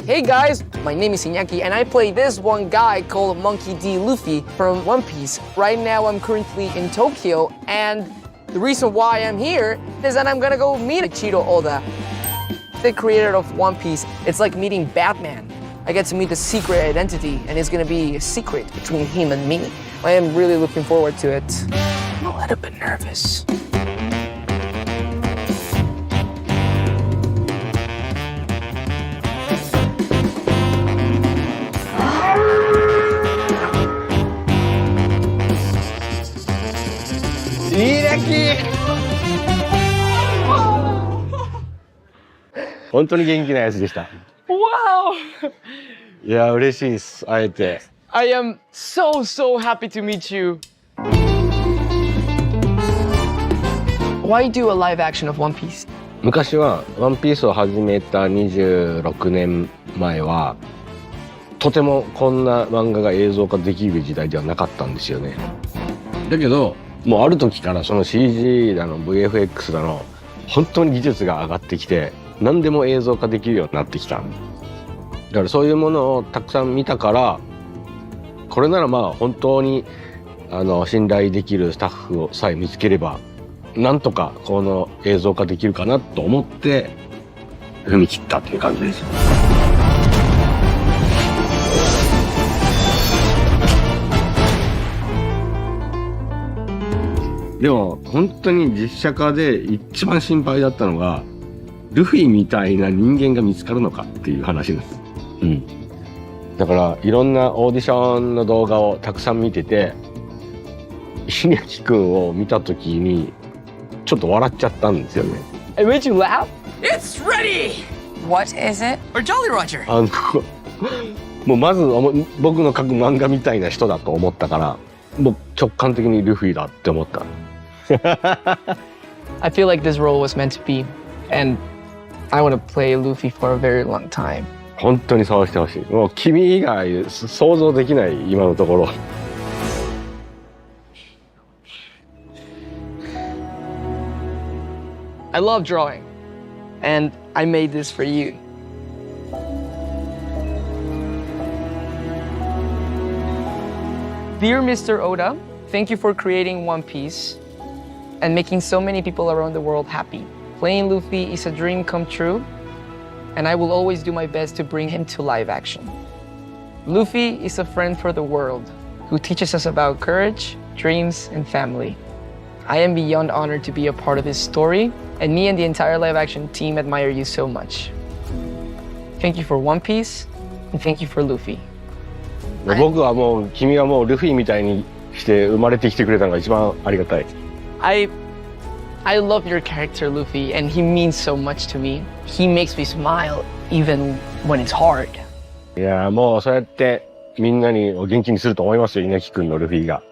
Hey guys, my name is Iñaki and I play this one guy called Monkey D. Luffy from One Piece. Right now I'm currently in Tokyo and the reason why I'm here is that I'm gonna go meet Ichiro Oda, the creator of One Piece. It's like meeting Batman. I get to meet the secret identity and it's gonna be a secret between him and me. I am really looking forward to it. I'm a little bit nervous.本当に元気なやつでした。Wow! いや、嬉しいです。会えて。I am so happy to meet you. Why do a live action of One Piece? 昔はワンピースを始めた26年前は、とてもこんな漫画が映像化できる時代ではなかったんですよね。だけど、もうある時からその CG だの VFX だの、本当に技術が上がってきて、何でも映像化できるようになってきた。だからそういうものをたくさん見たから、これならまあ本当に信頼できるスタッフをさえ見つければ、なんとかこの映像化できるかなと思って踏み切ったっていう感じです。でも本当に実写化で一番心配だったのが、ルフィみたいな人間が見つかるのかっていう話です。うん。だからいろんなオーディションの動画をたくさん見てて、ひねきくんを見たときにちょっと笑っちゃったんですよね。It made you laugh? It's ready! What is it? Or Jolly Roger? もうまず僕の描く漫画みたいな人だと思ったから、もう直感的にルフィだって思った。I feel like this role was meant to be, and I want to play Luffy for a very long time. 本当にそうしてほしい。もう君以外想像できない今のところ。I love drawing, and I made this for you. Dear Mr. Oda, thank you for creating One Piece and making so many people around the world happy. Playing Luffy is a dream come true, and I will always do my best to bring him to live action. Luffy is a friend for the world who teaches us about courage, dreams, and family. I am beyond honored to be a part of his story, and me and the entire live action team admire you so much. Thank you for One Piece, and thank you for Luffy. 僕はもう君がもうルフィみたいにして生まれてきてくれたのが一番ありがたい。I love your character, Luffy, and he means so much to me. He makes me smile even when it's hard. いやもうそうやってみんなに元気にすると思いますよ、稲木くんのルフィが。